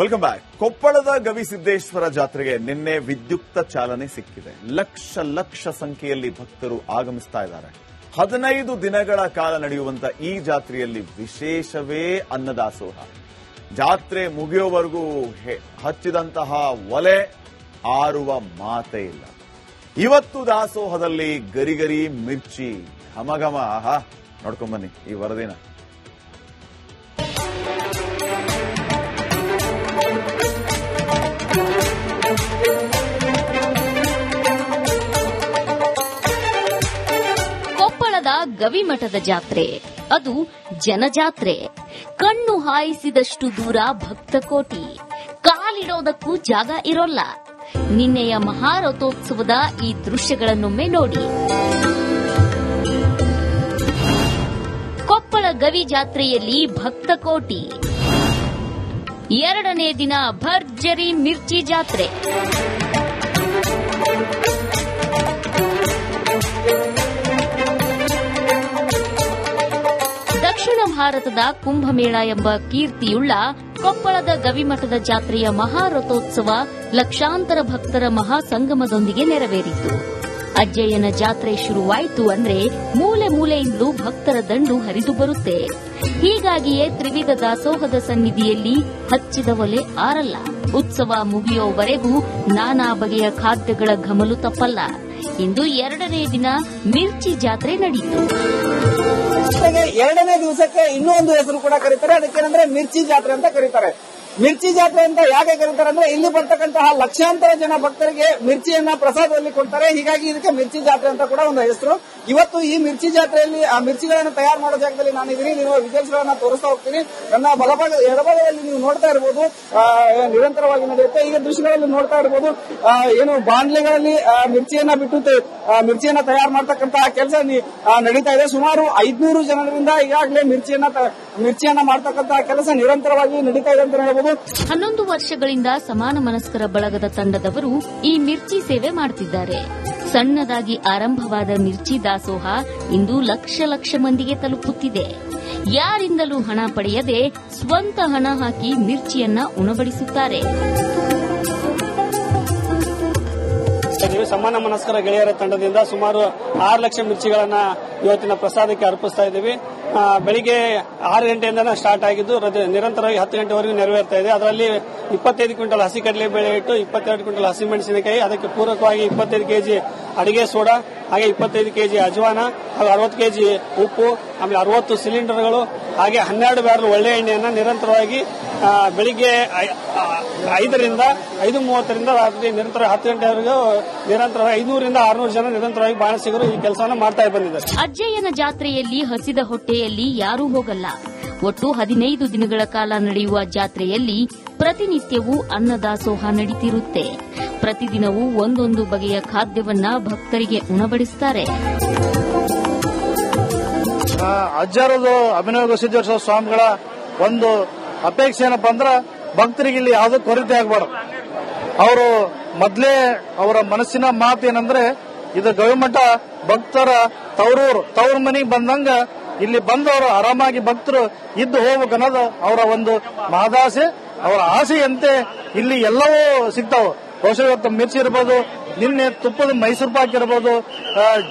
Welcome back. ಕೊಪ್ಪಳದ ಗವಿಸಿದ್ದೇಶ್ವರ ಜಾತ್ರೆಗೆ ನಿನ್ನೆ ವಿದ್ಯುಕ್ತ ಚಾಲನೆ ಸಿಕ್ಕಿದೆ. ಲಕ್ಷ ಸಂಖ್ಯೆಯಲ್ಲಿ ಭಕ್ತರು ಆಗಮಿಸ್ತಾ ಇದ್ದಾರೆ. 15 ದಿನಗಳ ಕಾಲ ನಡೆಯುವಂತ ಈ ಜಾತ್ರೆಯಲ್ಲಿ ವಿಶೇಷವೇ ಅನ್ನದಾಸೋಹ. ಜಾತ್ರೆ ಮುಗಿಯೋವರೆಗೂ ಹಚ್ಚಿದಂತಹ ಒಲೆ ಆರುವ ಮಾತೇ ಇಲ್ಲ. ಇವತ್ತು ದಾಸೋಹದಲ್ಲಿ ಗರಿಗರಿ ಮಿರ್ಚಿ ಘಮಘಮ. ನೋಡ್ಕೊಂಬನ್ನಿ ಈ ವರದಿನ. ಕೊಪ್ಪಳದ ಗವಿಮಠದ ಜಾತ್ರೆ ಅದು ಜನಜಾತ್ರೆ. ಕಣ್ಣು ಹಾಯಿಸಿದಷ್ಟು ದೂರ ಭಕ್ತಕೋಟಿ, ಕಾಲಿಡೋದಕ್ಕೂ ಜಾಗ ಇರೋಲ್ಲ. ನಿನ್ನೆಯ ಮಹಾರಥೋತ್ಸವದ ಈ ದೃಶ್ಯಗಳನ್ನೊಮ್ಮೆ ನೋಡಿ. ಕೊಪ್ಪಳ ಗವಿ ಜಾತ್ರೆಯಲ್ಲಿ ಭಕ್ತಕೋಟಿ. 2ನೇ ದಿನ ಭರ್ಜರಿ ಮಿರ್ಚಿ ಜಾತ್ರೆ. ದಕ್ಷಿಣ ಭಾರತದ ಕುಂಭಮೇಳ ಎಂಬ ಕೀರ್ತಿಯುಳ್ಳ ಕೊಪ್ಪಳದ ಗವಿಮಠದ ಜಾತ್ರೆಯ ಮಹಾರಥೋತ್ಸವ ಲಕ್ಷಾಂತರ ಭಕ್ತರ ಮಹಾಸಂಗಮದೊಂದಿಗೆ ನೆರವೇರಿತು. ಅಜ್ಜಯ್ಯನ ಜಾತ್ರೆ ಶುರುವಾಯಿತು ಅಂದ್ರೆ ಮೂಲೆ ಮೂಲೆಯಿಂದಲೂ ಭಕ್ತರ ದಂಡು ಹರಿದು ಬರುತ್ತೆ. ಹೀಗಾಗಿಯೇ ತ್ರಿವಿಧ ದಾಸೋಹದ ಸನ್ನಿಧಿಯಲ್ಲಿ ಹಚ್ಚಿದ ಒಲೆ ಆರಲ್ಲ. ಉತ್ಸವ ಮುಗಿಯೋವರೆಗೂ ನಾನಾ ಬಗೆಯ ಖಾದ್ಯಗಳ ಘಮಲು ತಪ್ಪಲ್ಲ. ಇಂದು 2ನೇ ದಿನ ಮಿರ್ಚಿ ಜಾತ್ರೆ ನಡೆಯಿತು. 2ನೇ ದಿವಸಕ್ಕೆ ಇನ್ನೂ ಒಂದು ಹೆಸರು ಕೂಡ ಕರೀತಾರೆ. ಅದಕ್ಕೇನಂದ್ರೆ ಮಿರ್ಚಿ ಜಾತ್ರೆ ಅಂತ ಕರೀತಾರೆ. ಮಿರ್ಚಿ ಜಾತ್ರೆ ಅಂತ ಯಾಕೆ ಕರೀತಾರೆ ಅಂದ್ರೆ ಇಲ್ಲಿ ಬರ್ತಕ್ಕಂತಹ ಲಕ್ಷಾಂತರ ಜನ ಭಕ್ತರಿಗೆ ಮಿರ್ಚಿಯನ್ನ ಪ್ರಸಾದದಲ್ಲಿ ಕೊಡ್ತಾರೆ. ಹೀಗಾಗಿ ಇದಕ್ಕೆ ಮಿರ್ಚಿ ಜಾತ್ರೆ ಅಂತ ಕೂಡ ಒಂದು ಹೆಸರು. ಇವತ್ತು ಈ ಮಿರ್ಚಿ ಜಾತ್ರೆಯಲ್ಲಿ ಆ ಮಿರ್ಚಿಗಳನ್ನು ತಯಾರು ಮಾಡೋ ಜಾಗದಲ್ಲಿ ನಾನಿದ್ದೀನಿ. ನೀವು ವಿಜುವಲ್ಸ್ ಗಳನ್ನ ತೋರಿಸ್ತಾ ಹೋಗ್ತೀನಿ. ನನ್ನ ಎಡಭಾಗದಲ್ಲಿ ನೀವು ನೋಡ್ತಾ ಇರಬಹುದು ನಿರಂತರವಾಗಿ ನಡೆಯುತ್ತೆ. ಈಗ ದೃಶ್ಯಗಳಲ್ಲಿ ನೋಡ್ತಾ ಇರಬಹುದು ಏನು ಬಾಂಡ್ಲೆಗಳಲ್ಲಿ ಮಿರ್ಚಿಯನ್ನ ಬಿಟ್ಟು ಮಿರ್ಚಿಯನ್ನ ತಯಾರು ಮಾಡ್ತಕ್ಕಂತಹ ಕೆಲಸ ನಡೀತಾ ಇದೆ. ಸುಮಾರು 500 ಜನರಿಂದ ಈಗಾಗಲೇ ಮಿರ್ಚಿಯನ್ನ ಮಾಡ್ತಕ್ಕಂತಹ ಕೆಲಸ ನಿರಂತರವಾಗಿ ನಡೀತಾ ಇದೆ ಅಂತ ಹೇಳಬಹುದು. 11 ವರ್ಷಗಳಿಂದ ಸಮಾನ ಮನಸ್ಕರ ಬಳಗದ ತಂಡದವರು ಈ ಮಿರ್ಚಿ ಸೇವೆ ಮಾಡುತ್ತಿದ್ದಾರೆ. ಸಣ್ಣದಾಗಿ ಆರಂಭವಾದ ಮಿರ್ಚಿ ದಾಸೋಹ ಇಂದು ಲಕ್ಷ ಮಂದಿಗೆ ತಲುಪುತ್ತಿದೆ. ಯಾರಿಂದಲೂ ಹಣ ಪಡೆಯದೆ ಸ್ವಂತ ಹಣ ಹಾಕಿ ಮಿರ್ಚಿಯನ್ನ ಉಣಬಡಿಸುತ್ತಾರೆ. ಸಮಾನ ಮನಸ್ಕರ ಗೆಳೆಯರ ತಂಡದಿಂದ ಸುಮಾರು 6 ಲಕ್ಷ ಮಿರ್ಚಿಗಳನ್ನ ಇವತ್ತಿನ ಪ್ರಸಾದಕ್ಕೆ ಅರ್ಪಿಸ್ತಾ ಇದ್ದೀವಿ. ಬೆಳಿಗ್ಗೆ 6 ಗಂಟೆಯಿಂದ ಸ್ಟಾರ್ಟ್ ಆಗಿದ್ದು ನಿರಂತರವಾಗಿ 10 ಗಂಟೆವರೆಗೂ ನೆರವೇರ್ತಾ ಇದೆ. ಅದರಲ್ಲಿ 25 ಕ್ವಿಂಟಲ್ ಹಸಿ ಕಡಲೆ ಬೇಳೆ ಇಟ್ಟು 22 ಕ್ವಿಂಟಲ್ ಹಸಿ ಮೆಣಸಿನಕಾಯಿ, ಅದಕ್ಕೆ ಪೂರಕವಾಗಿ 25 ಕೆಜಿ ಅಡಿಗೆ ಸೋಡಾ, ಹಾಗೆ 25 ಕೆಜಿ ಅಜವಾನ, ಹಾಗೂ 60 ಕೆಜಿ ಉಪ್ಪು, ಆಮೇಲೆ 60 ಸಿಲಿಂಡರ್ಗಳು, ಹಾಗೆ 12 ಬ್ಯಾರಲ್ ಒಳ್ಳೆ ಎಣ್ಣೆಯನ್ನ ನಿರಂತರವಾಗಿ ಬೆಳಿಗ್ಗೆ 5ರಿಂದ 5:30ರಿಂದ ರಾತ್ರಿ ನಿರಂತರ 10 ಗಂಟೆವರೆಗೂ ನಿರಂತರವಾಗಿ 500ರಿಂದ 600 ಜನ ನಿರಂತರವಾಗಿ ಬಾಣಸಿಗರು ಈ ಕೆಲಸವನ್ನು ಮಾಡ್ತಾ ಬಂದಿದ್ದಾರೆ. ಅಜ್ಜಯ್ಯನ ಜಾತ್ರೆಯಲ್ಲಿ ಹಸಿದ ಹೊಟ್ಟೆಯಲ್ಲಿ ಯಾರೂ ಹೋಗಲ್ಲ. ಒಟ್ಟು 15 ದಿನಗಳ ಕಾಲ ನಡೆಯುವ ಜಾತ್ರೆಯಲ್ಲಿ ಪ್ರತಿನಿತ್ಯವೂ ಅನ್ನದಾಸೋಹ ನಡೀತಿರುತ್ತೆ. ಪ್ರತಿದಿನವೂ ಒಂದೊಂದು ಬಗೆಯ ಖಾದ್ಯವನ್ನ ಭಕ್ತರಿಗೆ ಉಣಬಡಿಸುತ್ತಾರೆ. ಅಜ್ಜರದು ಅಭಿನವ ಗವಿಸಿದ್ದೇಶ್ವರ ಸ್ವಾಮಿಗಳ ಒಂದು ಅಪೇಕ್ಷೆ ಏನಪ್ಪಾ ಅಂದ್ರೆ ಭಕ್ತರಿಗೆ ಇಲ್ಲಿ ಯಾವುದೋ ಕೊರತೆ ಆಗಬಾರ್ದು. ಅವರು ಮೊದಲೇ ಅವರ ಮನಸ್ಸಿನ ಮಾತು ಏನಂದ್ರೆ ಇದು ಗವಿಮಠ ಭಕ್ತರ ತವ್ರ ಮನೆಗೆ ಬಂದಂಗ ಇಲ್ಲಿ ಬಂದವರು ಆರಾಮಾಗಿ ಭಕ್ತರು ಇದ್ದು ಹೋಗ್ಬೇಕು ಅನ್ನೋದು ಅವರ ಒಂದು ಮಹದಾಸೆ, ಅವರ ಆಸೆಯಂತೆ ಇಲ್ಲಿ ಎಲ್ಲವೂ ಸಿಗ್ತಾವ. ಬಹುಶಃ ಇವತ್ತು ಮಿರ್ಚಿ ಇರ್ಬೋದು, ನಿನ್ನೆ ತುಪ್ಪದ ಮೈಸೂರು ಪಾಕ್ ಇರಬಹುದು,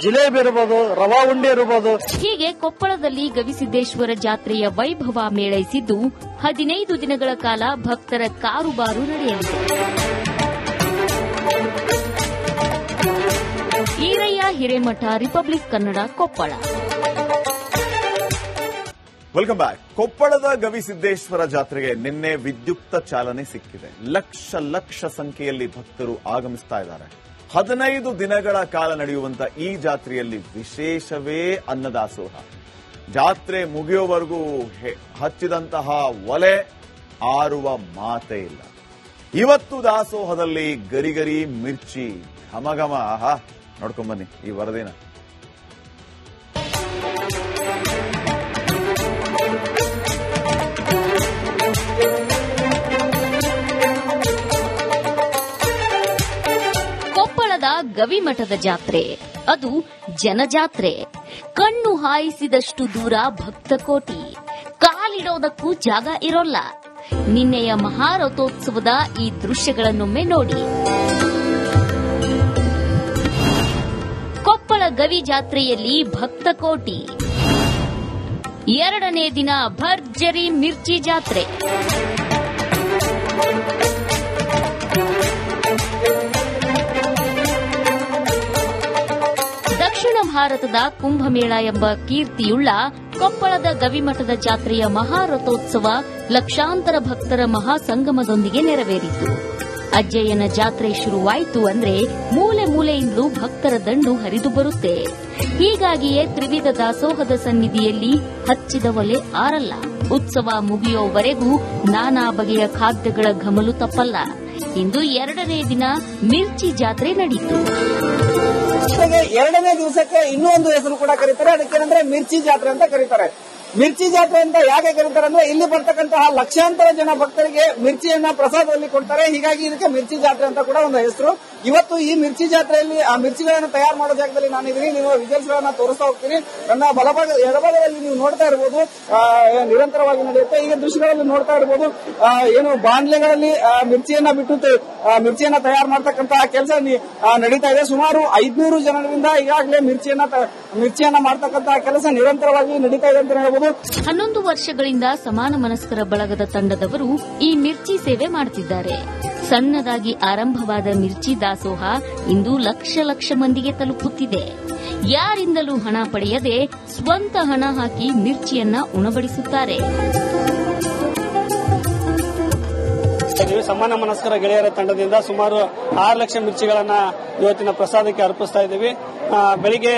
ಜಿಲೇಬಿ ಇರಬಹುದು, ರವಾ ಉಂಡೆ ಇರಬಹುದು. ಹೀಗೆ ಕೊಪ್ಪಳದಲ್ಲಿ ಗವಿಸಿದ್ದೇಶ್ವರ ಜಾತ್ರೆಯ ವೈಭವ ಮೇಳೈಸಿದ್ದು 15 ದಿನಗಳ ಕಾಲ ಭಕ್ತರ ಕಾರುಬಾರು ನಡೆಯಲಿದೆ. Eerayya Hiremath, republic Kannada, Koppal. Welcome back. ಕೊಪ್ಪಳದ ಗವಿಸಿದ್ದೇಶ್ವರ ಜಾತ್ರೆಗೆ ನಿನ್ನೆ ವಿದ್ಯುಕ್ತ ಚಾಲನೆ ಸಿಕ್ಕಿದೆ. ಲಕ್ಷ ಸಂಖ್ಯೆಯಲ್ಲಿ ಭಕ್ತರು ಆಗಮಿಸ್ತಾ ಇದ್ದಾರೆ. 15 ದಿನಗಳ ಕಾಲ ನಡೆಯುವಂತ ಈ ಜಾತ್ರೆಯಲ್ಲಿ ವಿಶೇಷವೇ ಅನ್ನದಾಸೋಹ. ಜಾತ್ರೆ ಮುಗಿಯೋವರೆಗೂ ಹಚ್ಚಿದಂತಹ ಒಲೆ ಆರುವ ಮಾತೇ ಇಲ್ಲ. ಇವತ್ತು ದಾಸೋಹದಲ್ಲಿ ಗರಿಗರಿ ಮಿರ್ಚಿ ಘಮಘಮ. ನೋಡ್ಕೊಂಬನ್ನಿ ಈ ವರದಿನ. ಕೊಪ್ಪಳದ ಗವಿಮಠದ ಜಾತ್ರೆ ಅದು ಜನಜಾತ್ರೆ. ಕಣ್ಣು ಹಾಯಿಸಿದಷ್ಟು ದೂರ ಭಕ್ತಕೋಟಿ, ಕಾಲಿಡೋದಕ್ಕೂ ಜಾಗ ಇರೋಲ್ಲ. ನಿನ್ನೆಯ ಮಹಾರಥೋತ್ಸವದ ಈ ದೃಶ್ಯಗಳನ್ನೊಮ್ಮೆ ನೋಡಿ. ಕೊಪ್ಪಳ ಗವಿ ಜಾತ್ರೆಯಲ್ಲಿ ಭಕ್ತಕೋಟಿ. ಎರಡನೇ ದಿನ ಭರ್ಜರಿ ಮಿರ್ಚಿ ಜಾತ್ರೆ. ದಕ್ಷಿಣ ಭಾರತದ ಕುಂಭಮೇಳ ಎಂಬ ಕೀರ್ತಿಯುಳ್ಳ ಕೊಪ್ಪಳದ ಗವಿಮಠದ ಜಾತ್ರೆಯ ಮಹಾರಥೋತ್ಸವ ಲಕ್ಷಾಂತರ ಭಕ್ತರ ಮಹಾಸಂಗಮದೊಂದಿಗೆ ನೆರವೇರಿತು. ಅಜ್ಜಯ್ಯನ ಜಾತ್ರೆ ಶುರುವಾಯಿತು ಅಂದ್ರೆ ಮೂಲೆ ಮೂಲೆಯಿಂದಲೂ ಭಕ್ತರ ದಂಡು ಹರಿದು ಬರುತ್ತೆ. ಹೀಗಾಗಿಯೇ ತ್ರಿವಿಧ ದಾಸೋಹದ ಸನ್ನಿಧಿಯಲ್ಲಿ ಹಚ್ಚಿದ ಒಲೆ ಆರಲ್ಲ. ಉತ್ಸವ ಮುಗಿಯೋವರೆಗೂ ನಾನಾ ಬಗೆಯ ಖಾದ್ಯಗಳ ಘಮಲು ತಪ್ಪಲ್ಲ. ಇಂದು ಎರಡನೇ ದಿನ ಮಿರ್ಚಿ ಜಾತ್ರೆ ನಡೆಯಿತು. ಎರಡನೇ ದಿವಸಕ್ಕೆ ಇನ್ನೂ ಒಂದು ಹೆಸರು ಕೂಡ ಕರೀತಾರೆ. ಅದಕ್ಕೇನಂದ್ರೆ ಮಿರ್ಚಿ ಜಾತ್ರೆ ಅಂತ ಕರೀತಾರೆ. ಮಿರ್ಚಿ ಜಾತ್ರೆ ಅಂತ ಯಾಕೆ ಕರೀತಾರೆ ಅಂದ್ರೆ ಇಲ್ಲಿ ಬರ್ತಕ್ಕಂತಹ ಲಕ್ಷಾಂತರ ಜನ ಭಕ್ತರಿಗೆ ಮಿರ್ಚಿಯನ್ನ ಪ್ರಸಾದದಲ್ಲಿ ಕೊಡ್ತಾರೆ. ಹೀಗಾಗಿ ಇದಕ್ಕೆ ಮಿರ್ಚಿ ಜಾತ್ರೆ ಅಂತ ಕೂಡ ಒಂದು ಹೆಸರು. ಇವತ್ತು ಈ ಮಿರ್ಚಿ ಜಾತ್ರೆಯಲ್ಲಿ ಆ ಮಿರ್ಚಿಗಳನ್ನು ತಯಾರು ಮಾಡೋ ಜಾಗದಲ್ಲಿ ನಾನಿದ್ದೀನಿ. ನೀವು ವಿಜುವಲ್ಸ್ ಗಳನ್ನ ತೋರಿಸ್ತಾ ಹೋಗ್ತೀನಿ. ನನ್ನ ಎಡಭಾಗದಲ್ಲಿ ನೀವು ನೋಡ್ತಾ ಇರಬಹುದು ನಿರಂತರವಾಗಿ ನಡೆಯುತ್ತೆ. ಈಗ ದೃಶ್ಯಗಳಲ್ಲಿ ನೋಡ್ತಾ ಇರಬಹುದು ಏನು ಬಾಂಡ್ಲೆಗಳಲ್ಲಿ ಮಿರ್ಚಿಯನ್ನ ಬಿಟ್ಟು ಮಿರ್ಚಿಯನ್ನ ತಯಾರು ಮಾಡತಕ್ಕಂತಹ ಕೆಲಸ ನಡೀತಾ ಇದೆ. ಸುಮಾರು 500 ಜನರಿಂದ ಈಗಾಗಲೇ ಮಿರ್ಚಿಯನ್ನ ಮಾಡತಕ್ಕಂತಹ ಕೆಲಸ ನಿರಂತರವಾಗಿ ನಡೀತಾ ಇದೆ ಅಂತ ಹೇಳಬಹುದು. 11 ವರ್ಷಗಳಿಂದ ಸಮಾನ ಮನಸ್ಕರ ಬಳಗದ ತಂಡದವರು ಈ ಮಿರ್ಚಿ ಸೇವೆ ಮಾಡುತ್ತಿದ್ದಾರೆ. ಸಣ್ಣದಾಗಿ ಆರಂಭವಾದ ಮಿರ್ಚಿ ದಾಸೋಹ ಇಂದು ಲಕ್ಷ ಮಂದಿಗೆ ತಲುಪುತ್ತಿದೆ. ಯಾರಿಂದಲೂ ಹಣ ಪಡೆಯದೆ ಸ್ವಂತ ಹಣ ಹಾಕಿ ಮಿರ್ಚಿಯನ್ನ ಉಣಬಡಿಸುತ್ತಾರೆ. ಸಮಾನ ಮನಸ್ಕರ ಗೆಳೆಯರ ತಂಡದಿಂದ ಸುಮಾರು 6 ಲಕ್ಷ ಮಿರ್ಚಿಗಳನ್ನ ಇವತ್ತಿನ ಪ್ರಸಾದಕ್ಕೆ ಅರ್ಪಿಸ್ತಾ ಇದ್ದೀವಿ. ಬೆಳಿಗ್ಗೆ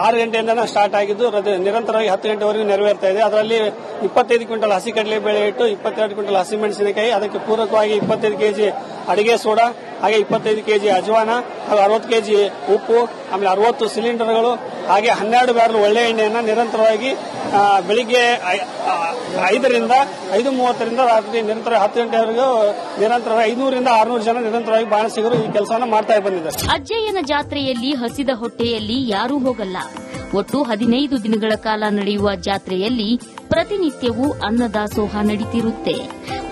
6 ಗಂಟೆಯಿಂದ ಸ್ಟಾರ್ಟ್ ಆಗಿದ್ದು ನಿರಂತರವಾಗಿ 10 ಗಂಟೆವರೆಗೂ ನೆರವೇರ್ತಾ ಇದೆ. ಅದರಲ್ಲಿ 25 ಕ್ವಿಂಟಲ್ ಹಸಿ ಕಡಲೆ ಬೇಳೆ ಇಟ್ಟು 22 ಕ್ವಿಂಟಲ್ ಹಸಿಮೆಣಸಿನಕಾಯಿ, ಅದಕ್ಕೆ ಪೂರಕವಾಗಿ 25 ಕೆಜಿ ಅಡಿಗೆ ಸೋಡಾ, ಹಾಗೆ 25 ಕೆಜಿ ಅಜವಾನ, ಹಾಗೂ 60 ಕೆಜಿ ಉಪ್ಪು, ಆಮೇಲೆ 60 ಸಿಲಿಂಡರ್ಗಳು, ಹಾಗೆ 12 ಬ್ಯಾರಲ್ ಒಳ್ಳೆ ಎಣ್ಣೆಯನ್ನ ನಿರಂತರವಾಗಿ ಬೆಳಿಗ್ಗೆ 5ರಿಂದ 5:30ರಿಂದ ರಾತ್ರಿ ನಿರಂತರ 10 ಗಂಟೆವರೆಗೂ ನಿರಂತರವಾಗಿ 500ರಿಂದ 600 ಜನ ನಿರಂತರವಾಗಿ ಬಾಣಸಿಗರು ಈ ಕೆಲಸವನ್ನು ಮಾಡ್ತಾ ಬಂದಿದ್ದಾರೆ. ಅಜ್ಜಯ್ಯನ ಜಾತ್ರೆಯಲ್ಲಿ ಹಸಿದ ಹೊಟ್ಟೆಯಲ್ಲಿ ಯಾರೂ ಹೋಗಲ್ಲ. ಒಟ್ಟು 15 ದಿನಗಳ ಕಾಲ ನಡೆಯುವ ಜಾತ್ರೆಯಲ್ಲಿ ಪ್ರತಿನಿತ್ಯವೂ ಅನ್ನದಾಸೋಹ ನಡೀತಿರುತ್ತೆ.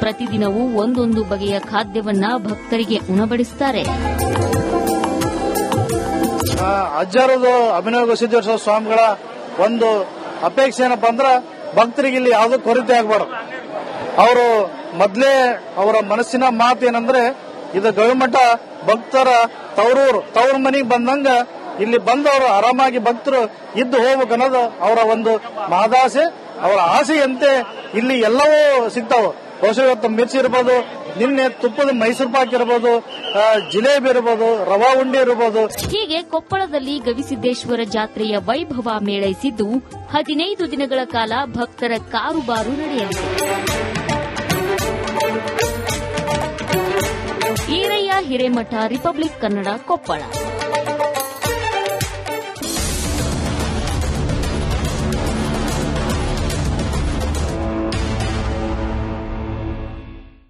ಪ್ರತಿದಿನವೂ ಒಂದೊಂದು ಬಗೆಯ ಖಾದ್ಯವನ್ನ ಭಕ್ತರಿಗೆ ಉಣಬಡಿಸುತ್ತಾರೆ. ಅಜ್ಜಾರದು ಅಭಿನವ ಸಿದ್ದೇಶ್ವರ ಸ್ವಾಮಿಗಳ ಒಂದು ಅಪೇಕ್ಷೆ ಏನಪ್ಪಾ ಅಂದ್ರ ಭಕ್ತರಿಗೆ ಇಲ್ಲಿ ಯಾವುದೋ ಕೊರತೆ ಆಗಬಾರ್ದು. ಅವರು ಮೊದಲೇ ಅವರ ಮನಸ್ಸಿನ ಮಾತು ಏನಂದ್ರೆ ಇದು ಗವಿಮಠ ಭಕ್ತರ ತವರು ಮನೆಗೆ ಬಂದಂಗ ಇಲ್ಲಿ ಬಂದವರು ಆರಾಮಾಗಿ ಭಕ್ತರು ಇದ್ದು ಹೋಗ್ಬೇಕು ಅನ್ನೋದು ಅವರ ಒಂದು ಮಹದಾಸೆ, ಅವರ ಆಸೆಯಂತೆ ಇಲ್ಲಿ ಎಲ್ಲವೂ ಸಿಗ್ತಾವ. ಬಹುಶಃ ಇವತ್ತು ಮಿರ್ಚಿ ಇರ್ಬೋದು, ನಿನ್ನೆ ತುಪ್ಪದ ಮೈಸೂರು ಪಾಕ್ ಇರಬಹುದು, ಜಿಲೇಬಿ ಇರಬಹುದು, ರವಾ ಉಂಡೆ ಇರಬಹುದು. ಹೀಗೆ ಕೊಪ್ಪಳದಲ್ಲಿ ಗವಿಸಿದ್ದೇಶ್ವರ ಜಾತ್ರೆಯ ವೈಭವ ಮೇಳೈಸಿದ್ದು 15 ದಿನಗಳ ಕಾಲ ಭಕ್ತರ ಕಾರುಬಾರು ನಡೆಯಲಿದೆ. ಈರಯ್ಯ ಹಿರೇಮಠ, ರಿಪಬ್ಲಿಕ್ ಕನ್ನಡ, ಕೊಪ್ಪಳ.